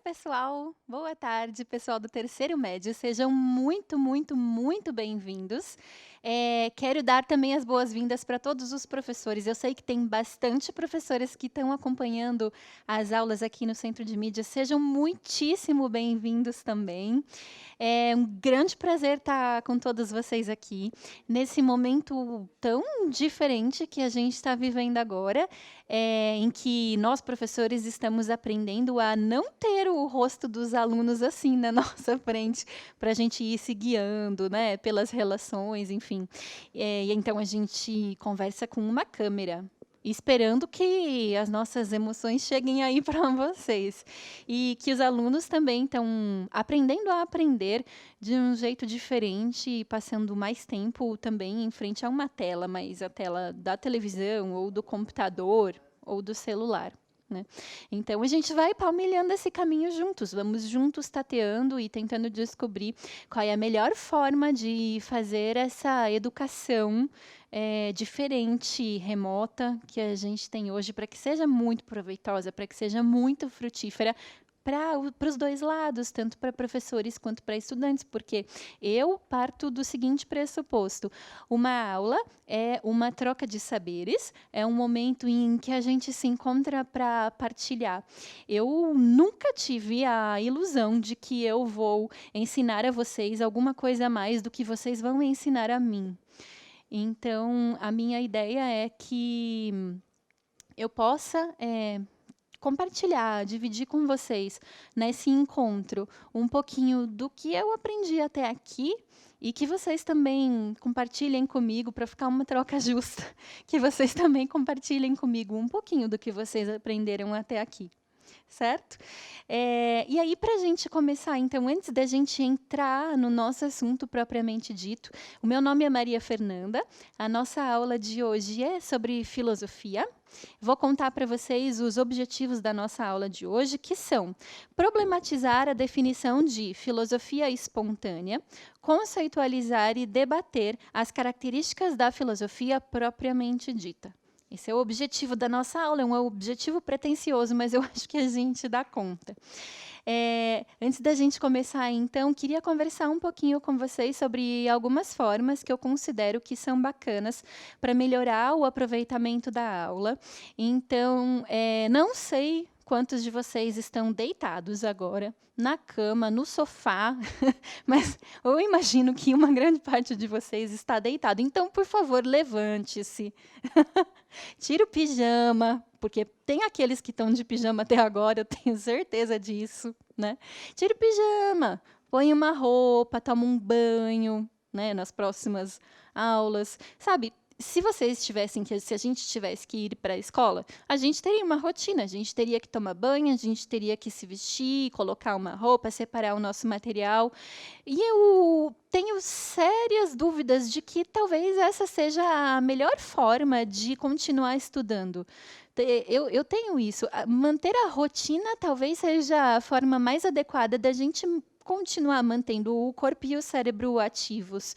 pessoal! Boa tarde, pessoal do terceiro médio. Sejam muito, muito, muito bem-vindos. Quero dar também as boas-vindas para todos os professores. Eu sei que tem bastante professores que estão acompanhando as aulas aqui no Centro de Mídia. Sejam muitíssimo bem-vindos também. É um grande prazer estar com todos vocês aqui, nesse momento tão diferente que a gente está vivendo agora, em que nós, professores, estamos aprendendo a não ter o rosto dos alunos assim na nossa frente, para a gente ir se guiando, né, pelas relações, enfim. E então a gente conversa com uma câmera, esperando que as nossas emoções cheguem aí para vocês. E que os alunos também estão aprendendo a aprender de um jeito diferente, passando mais tempo também em frente a uma tela, mas a tela da televisão, ou do computador, ou do celular. Né? Então, a gente vai palmilhando esse caminho juntos, vamos juntos tateando e tentando descobrir qual é a melhor forma de fazer essa educação diferente, remota, que a gente tem hoje, para que seja muito proveitosa, para que seja muito frutífera, para os dois lados, tanto para professores quanto para estudantes, porque eu parto do seguinte pressuposto: uma aula é uma troca de saberes, é um momento em que a gente se encontra para partilhar. Eu nunca tive a ilusão de que eu vou ensinar a vocês alguma coisa a mais do que vocês vão ensinar a mim. Então, a minha ideia é que eu possa compartilhar, dividir com vocês nesse encontro um pouquinho do que eu aprendi até aqui e que vocês também compartilhem comigo para ficar uma troca justa, que vocês também compartilhem comigo um pouquinho do que vocês aprenderam até aqui. Certo? E aí, para a gente começar, então, antes da gente entrar no nosso assunto propriamente dito, o meu nome é Maria Fernanda, a nossa aula de hoje é sobre filosofia. Vou contar para vocês os objetivos da nossa aula de hoje, que são problematizar a definição de filosofia espontânea, conceitualizar e debater as características da filosofia propriamente dita. Esse é o objetivo da nossa aula, é um objetivo pretensioso, mas eu acho que a gente dá conta. Antes da gente começar, então, queria conversar um pouquinho com vocês sobre algumas formas que eu considero que são bacanas para melhorar o aproveitamento da aula. Então, não sei quantos de vocês estão deitados agora, na cama, no sofá, mas eu imagino que uma grande parte de vocês está deitado. Então, por favor, levante-se. Tira o pijama, porque tem aqueles que estão de pijama até agora, eu tenho certeza disso, né? Tira o pijama, põe uma roupa, toma um banho, né, nas próximas aulas. Sabe, se a gente tivesse que ir para a escola, a gente teria uma rotina, a gente teria que tomar banho, a gente teria que se vestir, colocar uma roupa, separar o nosso material. E eu tenho sérias dúvidas de que talvez essa seja a melhor forma de continuar estudando. Eu tenho isso. Manter a rotina talvez seja a forma mais adequada da gente continuar mantendo o corpo e o cérebro ativos.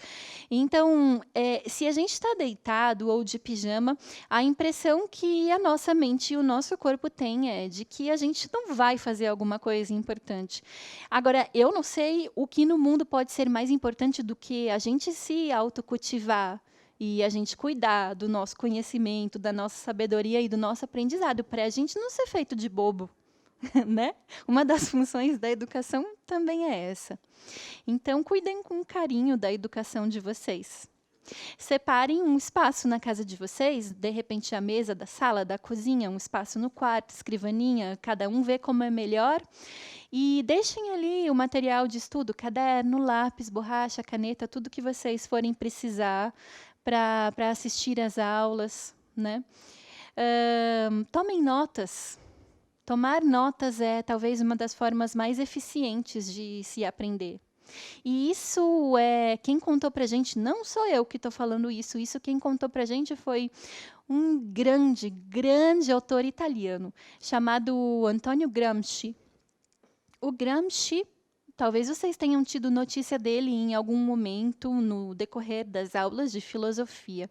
Então, se a gente está deitado ou de pijama, a impressão que a nossa mente e o nosso corpo têm é de que a gente não vai fazer alguma coisa importante. Agora, eu não sei o que no mundo pode ser mais importante do que a gente se autocultivar e a gente cuidar do nosso conhecimento, da nossa sabedoria e do nosso aprendizado, para a gente não ser feito de bobo. Né? Uma das funções da educação também é essa. Então, cuidem com carinho da educação de vocês. Separem um espaço na casa de vocês, de repente a mesa da sala, da cozinha, um espaço no quarto, escrivaninha, cada um vê como é melhor. E deixem ali o material de estudo, caderno, lápis, borracha, caneta, tudo que vocês forem precisar para assistir às aulas. Né? Tomem notas. Tomar notas é talvez uma das formas mais eficientes de se aprender. E isso quem contou para a gente, não sou eu que estou falando isso quem contou para a gente foi um grande, grande autor italiano, chamado Antonio Gramsci. O Gramsci talvez vocês tenham tido notícia dele em algum momento no decorrer das aulas de filosofia.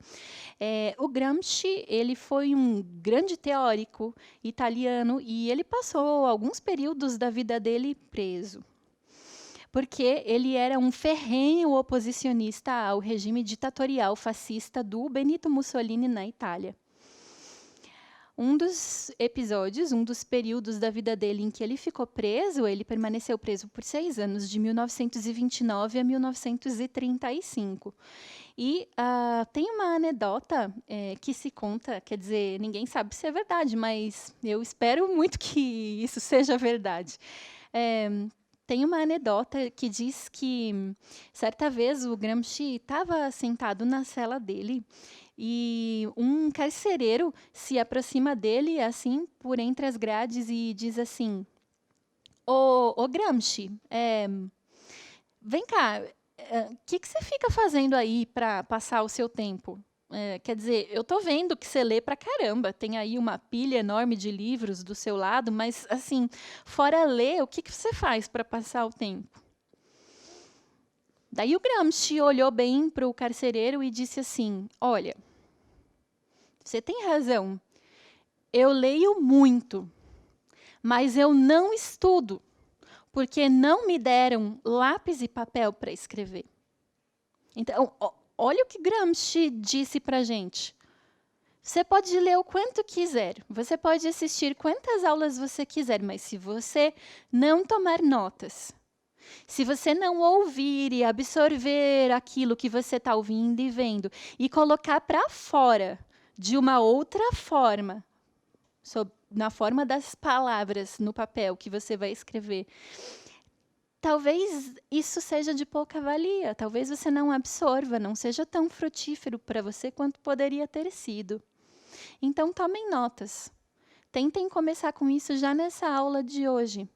O Gramsci, ele foi um grande teórico italiano e ele passou alguns períodos da vida dele preso, porque ele era um ferrenho oposicionista ao regime ditatorial fascista do Benito Mussolini na Itália. Um dos episódios, um dos períodos da vida dele em que ele ficou preso, ele permaneceu preso por 6 anos, de 1929 a 1935. E tem uma anedota que se conta, quer dizer, ninguém sabe se é verdade, mas eu espero muito que isso seja verdade. Tem uma anedota que diz que, certa vez, o Gramsci estava sentado na cela dele e um carcereiro se aproxima dele, assim, por entre as grades e diz assim: Ô Gramsci, vem cá, o que você fica fazendo aí para passar o seu tempo? Quer dizer, eu estou vendo que você lê para caramba, tem aí uma pilha enorme de livros do seu lado, mas, assim, fora ler, o que você faz para passar o tempo? Daí o Gramsci olhou bem para o carcereiro e disse assim: olha, você tem razão, eu leio muito, mas eu não estudo, porque não me deram lápis e papel para escrever. Então, olha o que Gramsci disse para a gente. Você pode ler o quanto quiser, você pode assistir quantas aulas você quiser, mas se você não tomar notas, se você não ouvir e absorver aquilo que você está ouvindo e vendo e colocar para fora de uma outra forma, na forma das palavras no papel que você vai escrever, talvez isso seja de pouca valia, talvez você não absorva, não seja tão frutífero para você quanto poderia ter sido. Então, tomem notas. Tentem começar com isso já nessa aula de hoje.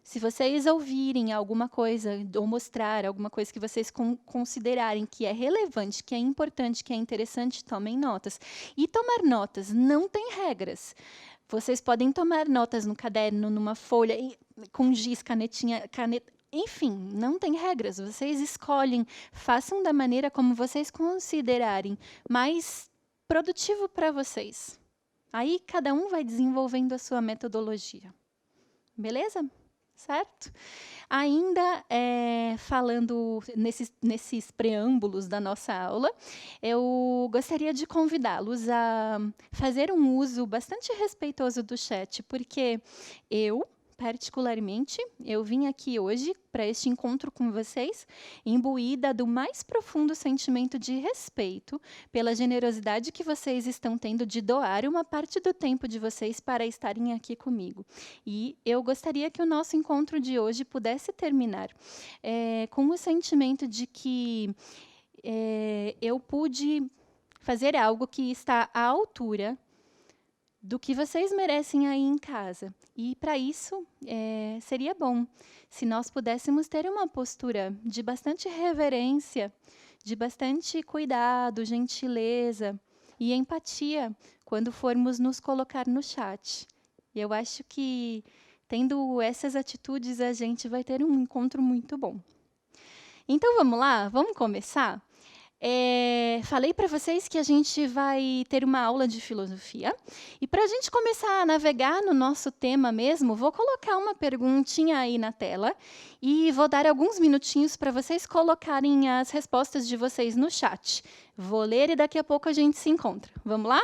Se vocês ouvirem alguma coisa ou mostrar alguma coisa que vocês considerarem que é relevante, que é importante, que é interessante, tomem notas. E tomar notas não tem regras. Vocês podem tomar notas no caderno, numa folha, com giz, canetinha, caneta. Enfim, não tem regras. Vocês escolhem, façam da maneira como vocês considerarem mais produtivo para vocês. Aí cada um vai desenvolvendo a sua metodologia. Beleza? Certo? Ainda falando nesses preâmbulos da nossa aula, eu gostaria de convidá-los a fazer um uso bastante respeitoso do chat, porque particularmente, eu vim aqui hoje para este encontro com vocês, imbuída do mais profundo sentimento de respeito pela generosidade que vocês estão tendo de doar uma parte do tempo de vocês para estarem aqui comigo. E eu gostaria que o nosso encontro de hoje pudesse terminar com o sentimento de que eu pude fazer algo que está à altura do que vocês merecem aí em casa. E, para isso, seria bom se nós pudéssemos ter uma postura de bastante reverência, de bastante cuidado, gentileza e empatia quando formos nos colocar no chat. E eu acho que, tendo essas atitudes, a gente vai ter um encontro muito bom. Então, vamos lá? Vamos começar? Falei para vocês que a gente vai ter uma aula de filosofia. E para a gente começar a navegar no nosso tema mesmo, vou colocar uma perguntinha aí na tela e vou dar alguns minutinhos para vocês colocarem as respostas de vocês no chat. Vou ler e daqui a pouco a gente se encontra. Vamos lá?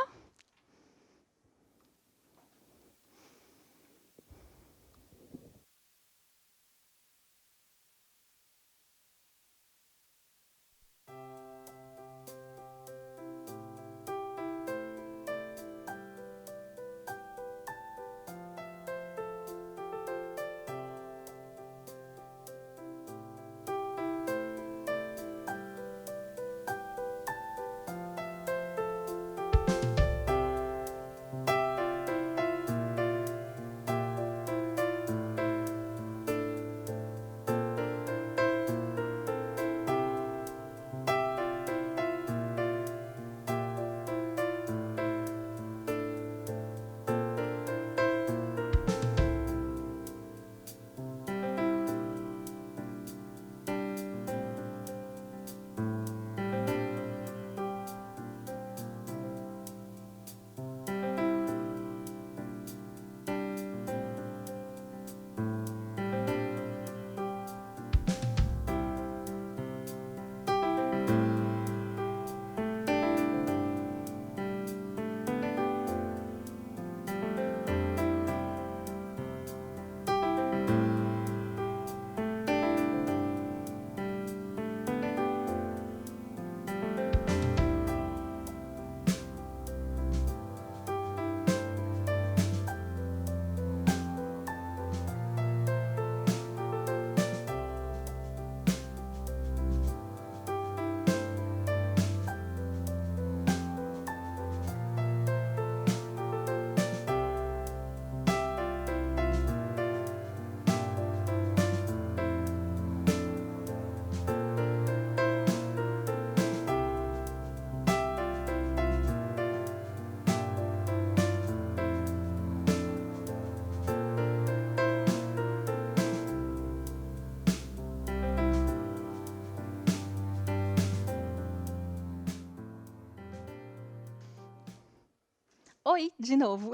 Oi, de novo.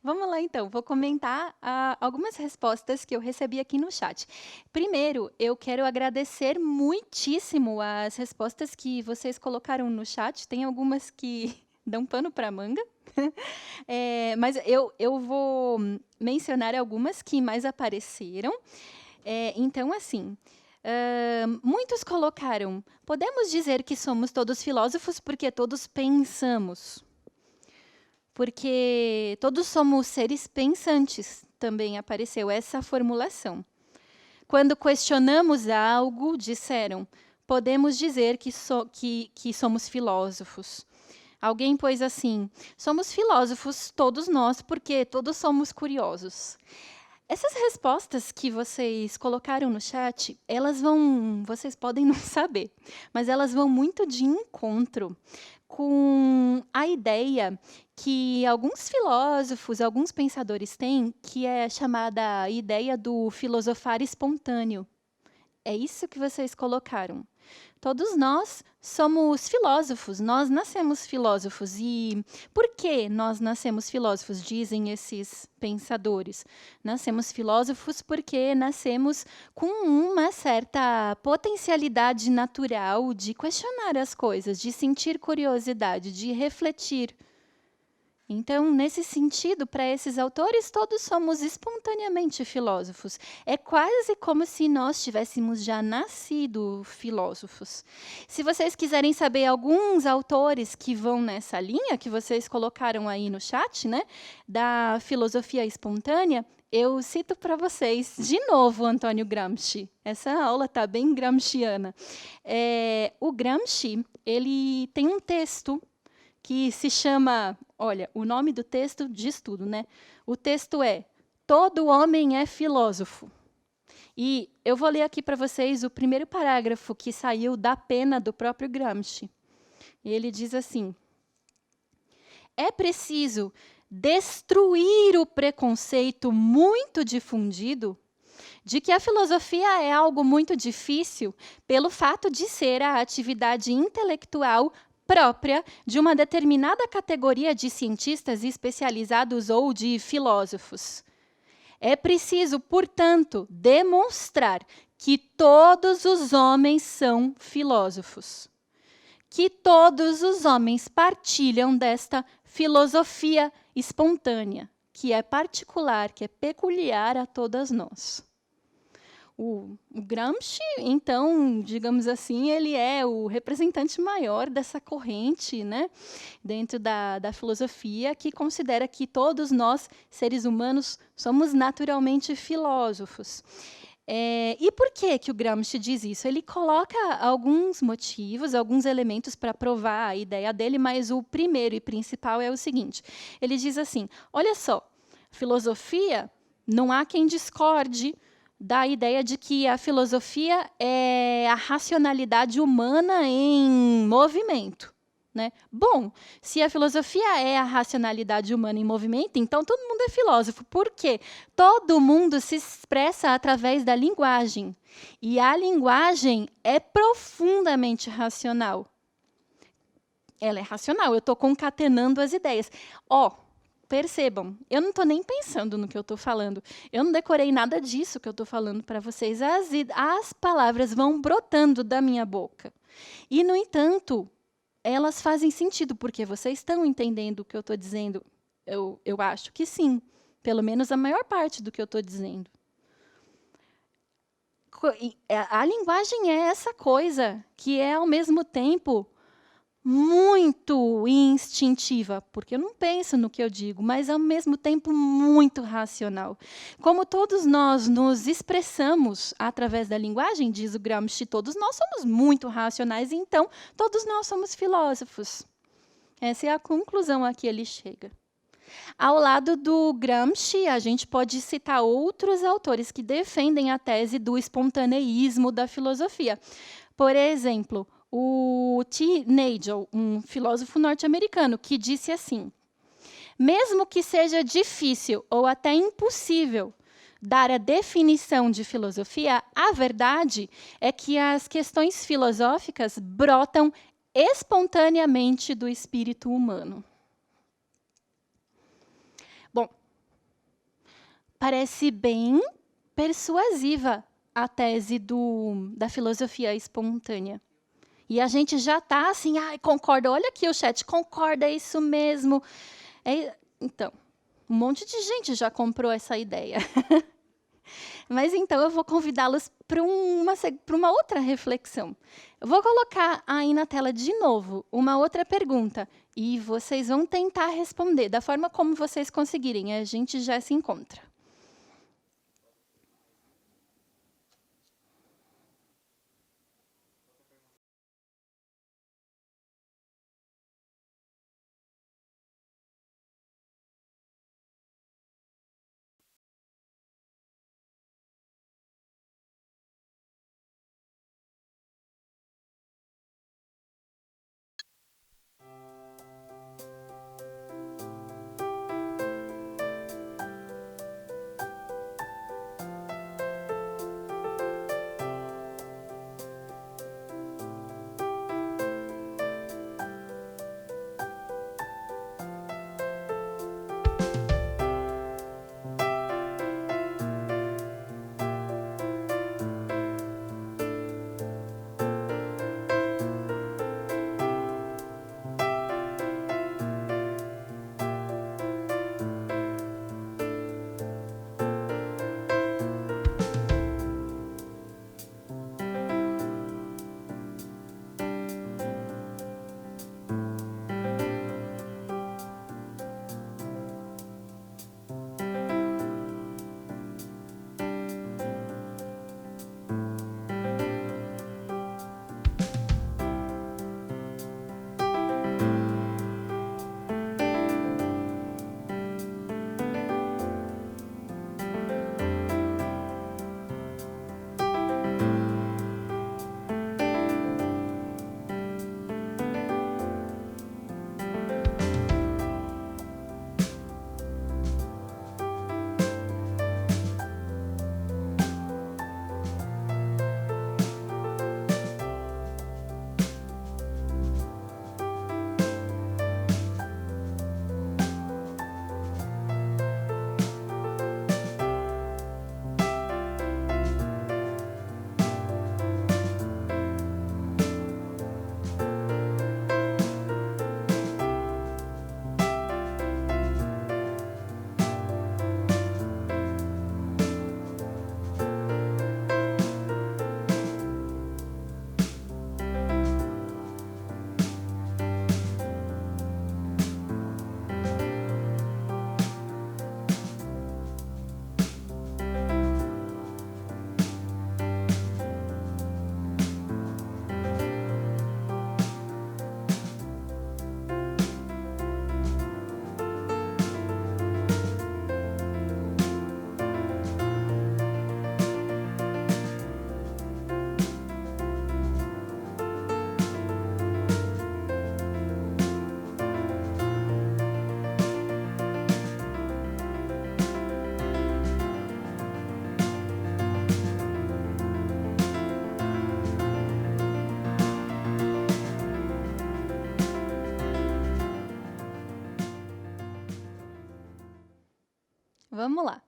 Vamos lá, então. Vou comentar algumas respostas que eu recebi aqui no chat. Primeiro, eu quero agradecer muitíssimo as respostas que vocês colocaram no chat. Tem algumas que dão pano para manga. Mas eu vou mencionar algumas que mais apareceram. Então, assim, muitos colocaram: podemos dizer que somos todos filósofos porque todos pensamos. Porque todos somos seres pensantes, também apareceu essa formulação. Quando questionamos algo, disseram: podemos dizer que somos filósofos. Alguém pôs assim: somos filósofos todos nós, porque todos somos curiosos. Essas respostas que vocês colocaram no chat, vocês podem não saber, mas elas vão muito de encontro com a ideia que alguns filósofos, alguns pensadores têm, que é chamada a ideia do filosofar espontâneo. É isso que vocês colocaram. Todos nós somos filósofos, nós nascemos filósofos. E por que nós nascemos filósofos, dizem esses pensadores? Nascemos filósofos porque nascemos com uma certa potencialidade natural de questionar as coisas, de sentir curiosidade, de refletir. Então, nesse sentido, para esses autores, todos somos espontaneamente filósofos. É quase como se nós tivéssemos já nascido filósofos. Se vocês quiserem saber alguns autores que vão nessa linha, que vocês colocaram aí no chat, né, da filosofia espontânea, eu cito para vocês, de novo, Antônio Gramsci. Essa aula está bem gramsciana. O Gramsci, ele tem um texto que se chama, olha, o nome do texto diz tudo, né? O texto é Todo Homem é Filósofo. E eu vou ler aqui para vocês o primeiro parágrafo que saiu da pena do próprio Gramsci. E ele diz assim: é preciso destruir o preconceito muito difundido de que a filosofia é algo muito difícil pelo fato de ser a atividade intelectual própria de uma determinada categoria de cientistas especializados ou de filósofos. É preciso, portanto, demonstrar que todos os homens são filósofos, que todos os homens partilham desta filosofia espontânea, que é particular, que é peculiar a todas nós. O Gramsci, então, digamos assim, ele é o representante maior dessa corrente, né, dentro da filosofia, que considera que todos nós, seres humanos, somos naturalmente filósofos. E por que o Gramsci diz isso? Ele coloca alguns motivos, alguns elementos para provar a ideia dele, mas o primeiro e principal é o seguinte. Ele diz assim: olha só, filosofia, não há quem discorde da ideia de que a filosofia é a racionalidade humana em movimento, né? Bom, se a filosofia é a racionalidade humana em movimento, então todo mundo é filósofo. Por quê? Todo mundo se expressa através da linguagem. E a linguagem é profundamente racional. Ela é racional, eu estou concatenando as ideias. Percebam, eu não estou nem pensando no que eu estou falando. Eu não decorei nada disso que eu estou falando para vocês. As palavras vão brotando da minha boca. E, no entanto, elas fazem sentido, porque vocês estão entendendo o que eu estou dizendo. Eu acho que sim. Pelo menos a maior parte do que eu estou dizendo. A linguagem é essa coisa que é, ao mesmo tempo, muito instintiva, porque eu não penso no que eu digo, mas, ao mesmo tempo, muito racional. Como todos nós nos expressamos através da linguagem, diz o Gramsci, todos nós somos muito racionais, então, todos nós somos filósofos. Essa é a conclusão a que ele chega. Ao lado do Gramsci, a gente pode citar outros autores que defendem a tese do espontaneísmo da filosofia. Por exemplo, o T. Nagel, um filósofo norte-americano, que disse assim: mesmo que seja difícil ou até impossível dar a definição de filosofia, a verdade é que as questões filosóficas brotam espontaneamente do espírito humano. parece bem persuasiva a tese da filosofia espontânea. E a gente já está assim, ai, concorda, olha aqui o chat, concorda, é isso mesmo. Então, um monte de gente já comprou essa ideia. Mas então eu vou convidá-los para uma outra reflexão. Eu vou colocar aí na tela de novo uma outra pergunta e vocês vão tentar responder da forma como vocês conseguirem. A gente já se encontra. Vamos lá.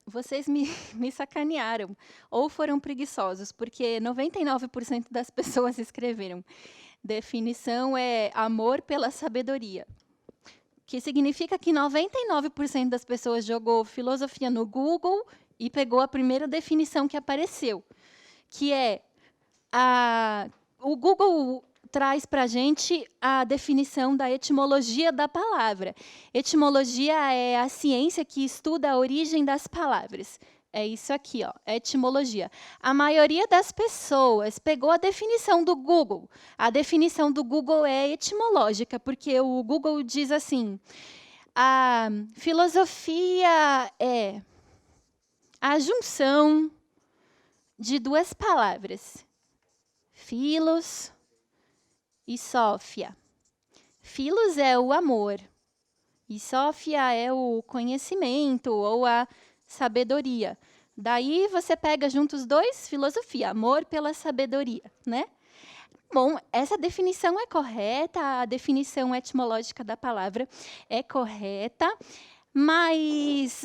Vocês me sacanearam ou foram preguiçosos, porque 99% das pessoas escreveram. Definição é amor pela sabedoria. Que significa que 99% das pessoas jogou filosofia no Google e pegou a primeira definição que apareceu, que é o Google traz para a gente a definição da etimologia da palavra. Etimologia é a ciência que estuda a origem das palavras. É isso aqui, ó, etimologia. A maioria das pessoas pegou a definição do Google. A definição do Google é etimológica, porque o Google diz assim, a filosofia é a junção de duas palavras, philos e Sófia. Philos é o amor e Sófia é o conhecimento ou a sabedoria. Daí você pega juntos dois, filosofia, amor pela sabedoria, né? Bom, essa definição é correta, a definição etimológica da palavra é correta, Mas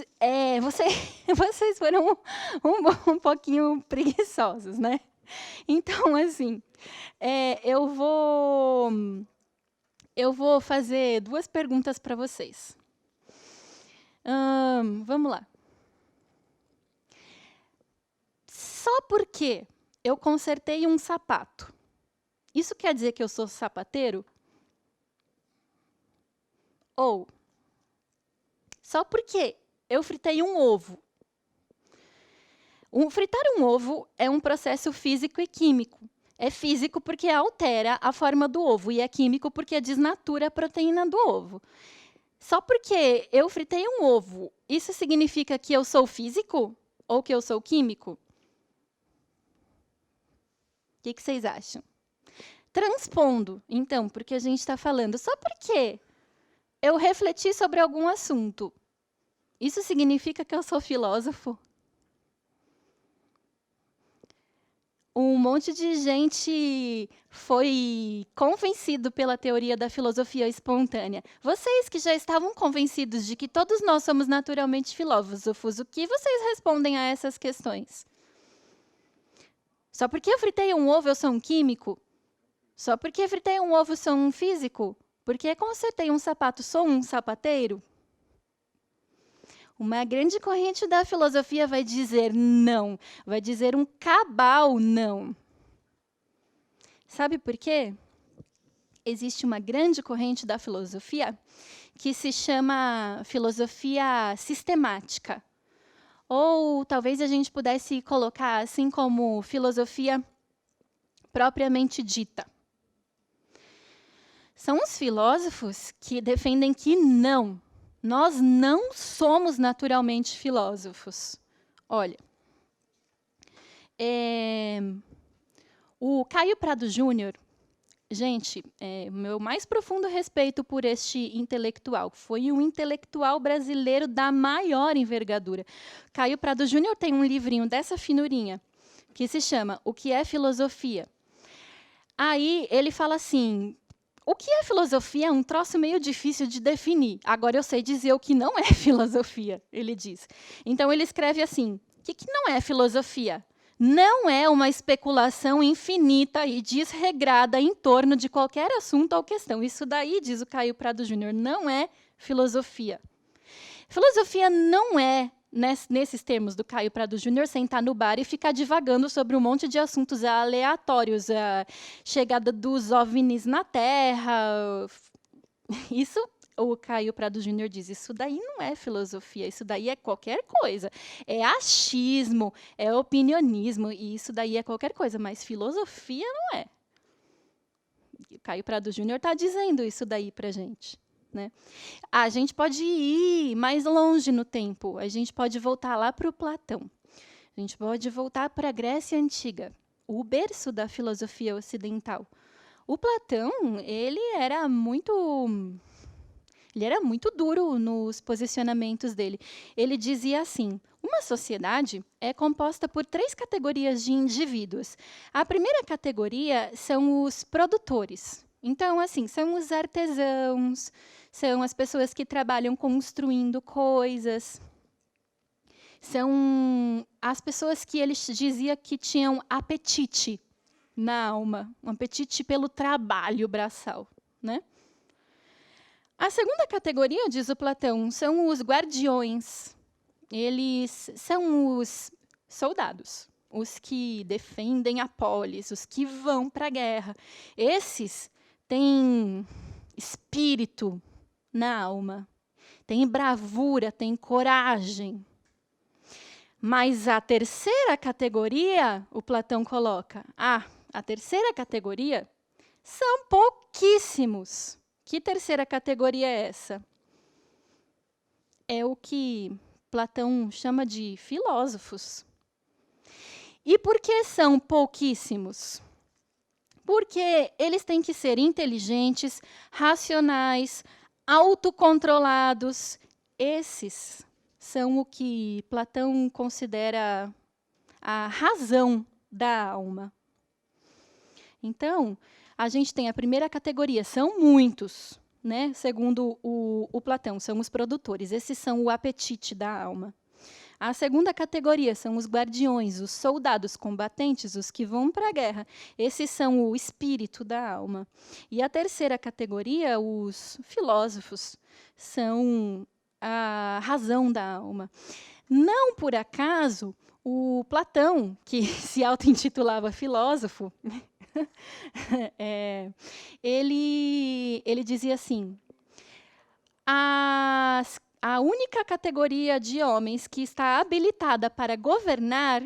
vocês foram um pouquinho preguiçosos, né? Então, assim, eu vou fazer 2 perguntas para vocês. Vamos lá. Só porque eu consertei um sapato, isso quer dizer que eu sou sapateiro? Ou, só porque eu fritei um ovo. Fritar um ovo é um processo físico e químico. É físico porque altera a forma do ovo, e é químico porque desnatura a proteína do ovo. Só porque eu fritei um ovo, isso significa que eu sou físico ou que eu sou químico? O que vocês acham? Transpondo, então, porque a gente está falando, só porque eu refleti sobre algum assunto, isso significa que eu sou filósofo? Um monte de gente foi convencido pela teoria da filosofia espontânea. Vocês que já estavam convencidos de que todos nós somos naturalmente filósofos, o que vocês respondem a essas questões? Só porque eu fritei um ovo, eu sou um químico? Só porque fritei um ovo, sou um físico? Porque consertei um sapato, sou um sapateiro? Uma grande corrente da filosofia vai dizer não, vai dizer um cabal não. Sabe por quê? Existe uma grande corrente da filosofia que se chama filosofia sistemática. Ou talvez a gente pudesse colocar assim como filosofia propriamente dita. São os filósofos que defendem que não, nós não somos naturalmente filósofos. Olha, o Caio Prado Júnior, gente, meu mais profundo respeito por este intelectual. Foi um intelectual brasileiro da maior envergadura. Caio Prado Júnior tem um livrinho dessa finurinha, que se chama O que é Filosofia? Aí ele fala assim, o que é filosofia é um troço meio difícil de definir. Agora eu sei dizer o que não é filosofia, ele diz. Então ele escreve assim, o que não é filosofia? Não é uma especulação infinita e desregrada em torno de qualquer assunto ou questão. Isso daí, diz o Caio Prado Júnior, não é filosofia. Filosofia não é, nesses termos do Caio Prado Júnior, sentar no bar e ficar divagando sobre um monte de assuntos aleatórios, a chegada dos OVNIs na Terra. Isso, o Caio Prado Júnior diz, isso daí não é filosofia, isso daí é qualquer coisa. É achismo, é opinionismo, e isso daí é qualquer coisa, mas filosofia não é. O Caio Prado Júnior está dizendo isso daí para a gente. Né? A gente pode ir mais longe no tempo, a gente pode voltar lá para o Platão, a gente pode voltar para a Grécia Antiga, o berço da filosofia ocidental. O Platão, ele era muito duro nos posicionamentos dele. Ele dizia assim, uma sociedade é composta por 3 categorias de indivíduos. A primeira categoria são os produtores. Então, assim, são os artesãos, são as pessoas que trabalham construindo coisas. São as pessoas que ele dizia que tinham apetite na alma, um apetite pelo trabalho braçal, né? A segunda categoria, diz o Platão, são os guardiões. Eles são os soldados, os que defendem a polis, os que vão para a guerra. Esses têm espírito na alma, têm bravura, têm coragem. Mas a terceira categoria, o Platão coloca, a terceira categoria são pouquíssimos. Que terceira categoria é essa? É o que Platão chama de filósofos. E por que são pouquíssimos? Porque eles têm que ser inteligentes, racionais, autocontrolados. Esses são o que Platão considera a razão da alma. Então, a gente tem a primeira categoria, são muitos, né, segundo o Platão, são os produtores. Esses são o apetite da alma. A segunda categoria são os guardiões, os soldados combatentes, os que vão para a guerra. Esses são o espírito da alma. E a terceira categoria, os filósofos, são a razão da alma. Não por acaso, o Platão, que se auto-intitulava filósofo, ele dizia assim: a única categoria de homens que está habilitada para governar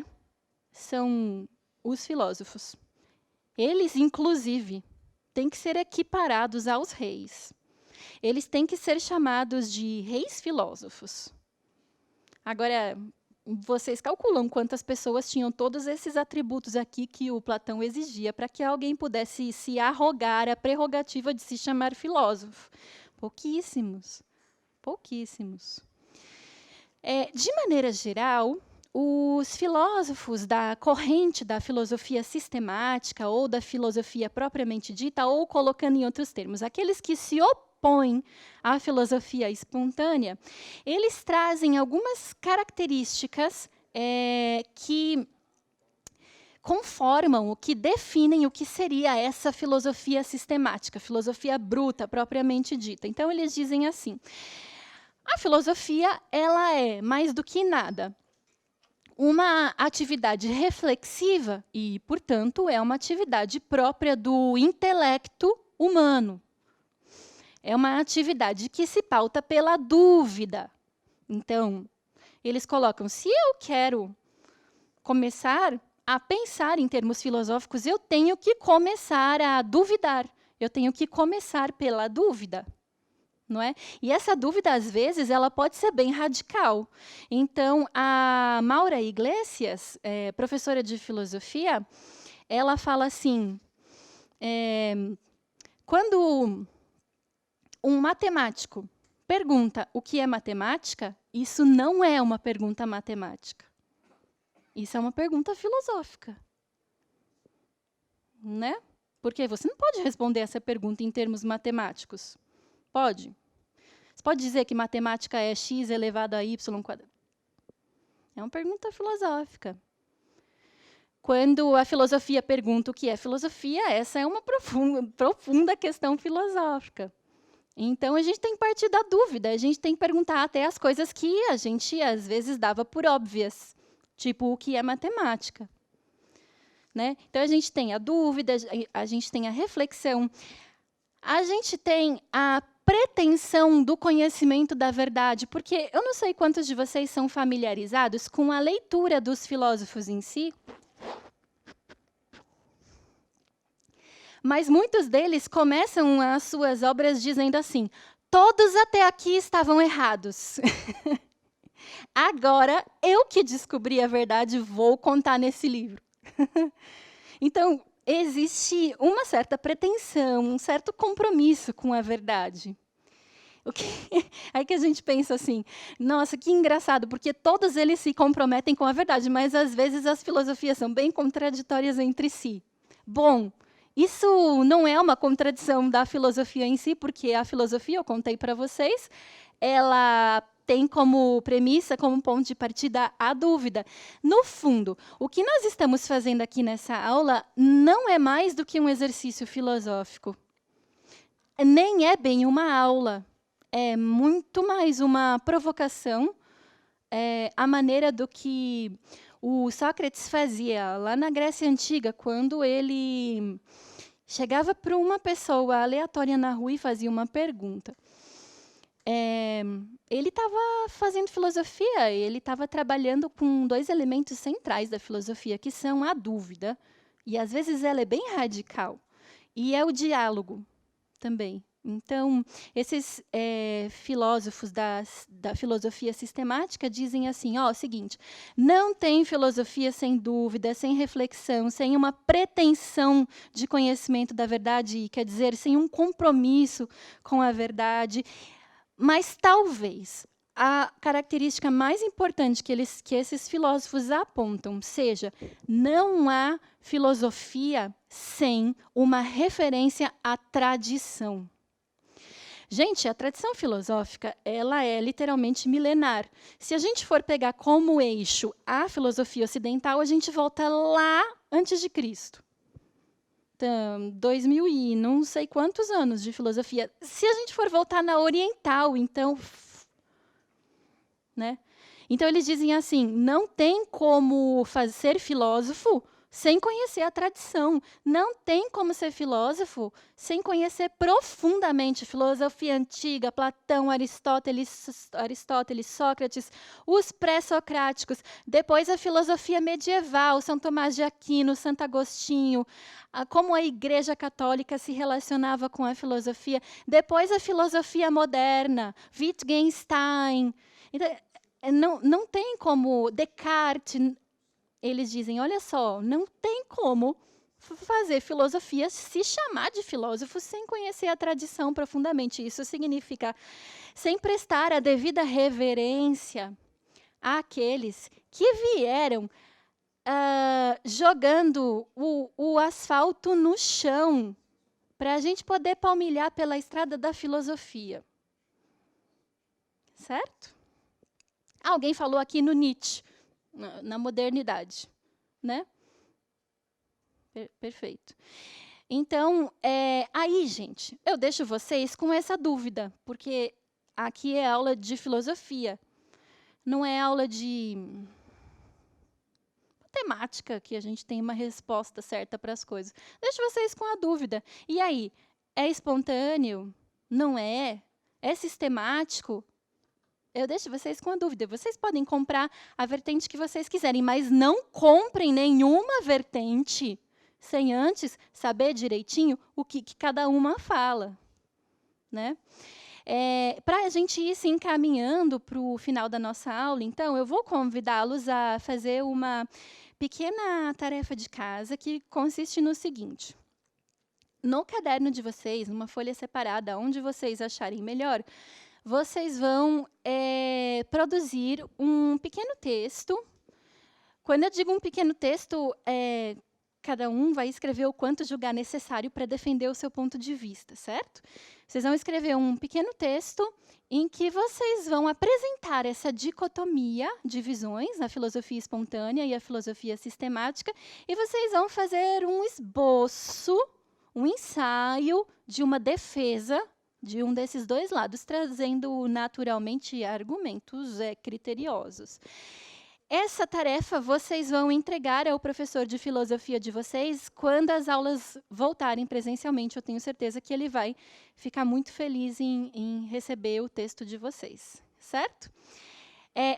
são os filósofos. Eles, inclusive, têm que ser equiparados aos reis. Eles têm que ser chamados de reis filósofos. Agora, vocês calculam quantas pessoas tinham todos esses atributos aqui que o Platão exigia para que alguém pudesse se arrogar a prerrogativa de se chamar filósofo? Pouquíssimos. Pouquíssimos. De maneira geral, os filósofos da corrente da filosofia sistemática ou da filosofia propriamente dita, ou colocando em outros termos, aqueles que se opõem à filosofia espontânea, eles trazem algumas características que conformam, o que definem o que seria essa filosofia sistemática, filosofia bruta, propriamente dita. Então, eles dizem assim: a filosofia, ela é, mais do que nada, uma atividade reflexiva e, portanto, é uma atividade própria do intelecto humano. É uma atividade que se pauta pela dúvida. Então, eles colocam, se eu quero começar a pensar em termos filosóficos, eu tenho que começar a duvidar. Eu tenho que começar pela dúvida. Não é? E essa dúvida, às vezes, ela pode ser bem radical. Então, a Maura Iglesias, professora de filosofia, ela fala assim, quando um matemático pergunta o que é matemática, isso não é uma pergunta matemática. Isso é uma pergunta filosófica. Né? Porque você não pode responder essa pergunta em termos matemáticos. Pode? Você pode dizer que matemática é x elevado a y quadrado? É uma pergunta filosófica. Quando a filosofia pergunta o que é filosofia, essa é uma profunda questão filosófica. Então, a gente tem que partir da dúvida, a gente tem que perguntar até as coisas que a gente, às vezes, dava por óbvias, tipo o que é matemática. Né? Então, a gente tem a dúvida, a gente tem a reflexão, a gente tem a pretensão do conhecimento da verdade, porque eu não sei quantos de vocês são familiarizados com a leitura dos filósofos em si, mas muitos deles começam as suas obras dizendo assim: todos até aqui estavam errados. Agora, eu que descobri a verdade, vou contar nesse livro. Então, existe uma certa pretensão, um certo compromisso com a verdade. Aí que a gente pensa assim, nossa, que engraçado, porque todos eles se comprometem com a verdade, mas às vezes as filosofias são bem contraditórias entre si. Bom, isso não é uma contradição da filosofia em si, porque a filosofia, eu contei para vocês, ela tem como premissa, como ponto de partida, a dúvida. No fundo, o que nós estamos fazendo aqui nessa aula não é mais do que um exercício filosófico. Nem é bem uma aula. É muito mais uma provocação, a maneira do que o Sócrates fazia lá na Grécia Antiga, quando ele chegava para uma pessoa aleatória na rua e fazia uma pergunta. Ele estava fazendo filosofia, ele estava trabalhando com dois elementos centrais da filosofia, que são a dúvida, e às vezes ela é bem radical, e é o diálogo também. Então, esses filósofos da filosofia sistemática dizem assim, o seguinte, não tem filosofia sem dúvida, sem reflexão, sem uma pretensão de conhecimento da verdade, quer dizer, sem um compromisso com a verdade, mas talvez a característica mais importante que esses filósofos apontam seja, não há filosofia sem uma referência à tradição. Gente, a tradição filosófica, ela é literalmente milenar. Se a gente for pegar como eixo a filosofia ocidental, a gente volta lá antes de Cristo. Então, 2000 e não sei quantos anos de filosofia. Se a gente for voltar na oriental, então, né? Então eles dizem assim: não tem como ser filósofo sem conhecer a tradição. Não tem como ser filósofo sem conhecer profundamente filosofia antiga, Platão, Aristóteles, Sócrates, os pré-socráticos, depois a filosofia medieval, São Tomás de Aquino, Santo Agostinho, como a Igreja Católica se relacionava com a filosofia, depois a filosofia moderna, Wittgenstein. Então, não tem como Descartes. Eles dizem, olha só, não tem como fazer filosofia, se chamar de filósofo, sem conhecer a tradição profundamente. Isso significa sem prestar a devida reverência àqueles que vieram jogando o asfalto no chão para a gente poder palmilhar pela estrada da filosofia. Certo? Alguém falou aqui no Nietzsche, na modernidade, né? Perfeito. Então, aí, gente, eu deixo vocês com essa dúvida, porque aqui é aula de filosofia, não é aula de matemática, que a gente tem uma resposta certa para as coisas. Deixo vocês com a dúvida. E aí, é espontâneo? Não é? É sistemático? Eu deixo vocês com a dúvida. Vocês podem comprar a vertente que vocês quiserem, mas não comprem nenhuma vertente sem antes saber direitinho o que cada uma fala, né? Para a gente ir se encaminhando para o final da nossa aula, então, eu vou convidá-los a fazer uma pequena tarefa de casa que consiste no seguinte. No caderno de vocês, numa folha separada, onde vocês acharem melhor, vocês vão produzir um pequeno texto. Quando eu digo um pequeno texto, cada um vai escrever o quanto julgar necessário para defender o seu ponto de vista, certo? Vocês vão escrever um pequeno texto em que vocês vão apresentar essa dicotomia de visões, a filosofia espontânea e a filosofia sistemática, e vocês vão fazer um esboço, um ensaio de uma defesa de um desses dois lados, trazendo naturalmente argumentos criteriosos. Essa tarefa vocês vão entregar ao professor de filosofia de vocês quando as aulas voltarem presencialmente. Eu tenho certeza que ele vai ficar muito feliz em receber o texto de vocês, certo?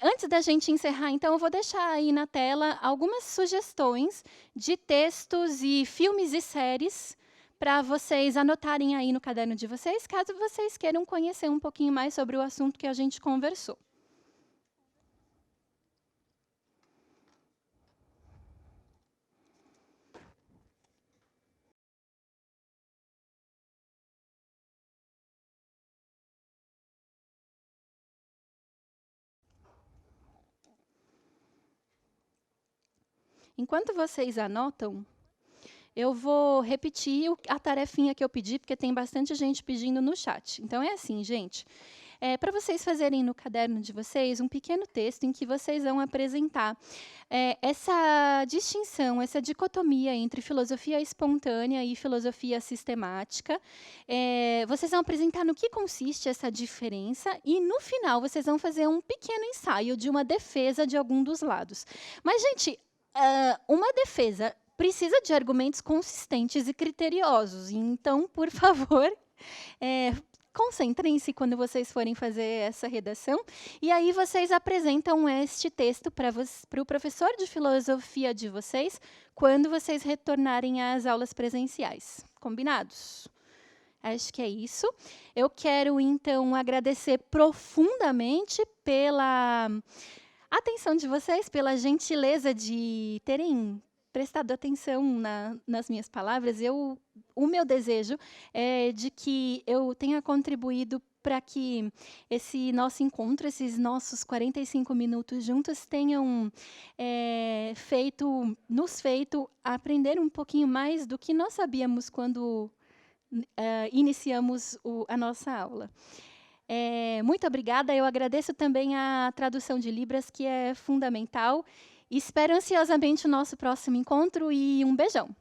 Antes da gente encerrar, então, eu vou deixar aí na tela algumas sugestões de textos e filmes e séries para vocês anotarem aí no caderno de vocês, caso vocês queiram conhecer um pouquinho mais sobre o assunto que a gente conversou. Enquanto vocês anotam, eu vou repetir a tarefinha que eu pedi, porque tem bastante gente pedindo no chat. Então, é assim, gente. Para vocês fazerem no caderno de vocês um pequeno texto em que vocês vão apresentar essa distinção, essa dicotomia entre filosofia espontânea e filosofia sistemática. Vocês vão apresentar no que consiste essa diferença e, no final, vocês vão fazer um pequeno ensaio de uma defesa de algum dos lados. Mas, gente, uma defesa precisa de argumentos consistentes e criteriosos. Então, por favor, concentrem-se quando vocês forem fazer essa redação. E aí vocês apresentam este texto para o professor de filosofia de vocês quando vocês retornarem às aulas presenciais. Combinados? Acho que é isso. Eu quero, então, agradecer profundamente pela atenção de vocês, pela gentileza de terem prestado atenção nas minhas palavras. O meu desejo é de que eu tenha contribuído para que esse nosso encontro, esses nossos 45 minutos juntos, tenham nos feito aprender um pouquinho mais do que nós sabíamos quando iniciamos a nossa aula. Muito obrigada, eu agradeço também a tradução de Libras, que é fundamental. Espero ansiosamente o nosso próximo encontro e um beijão.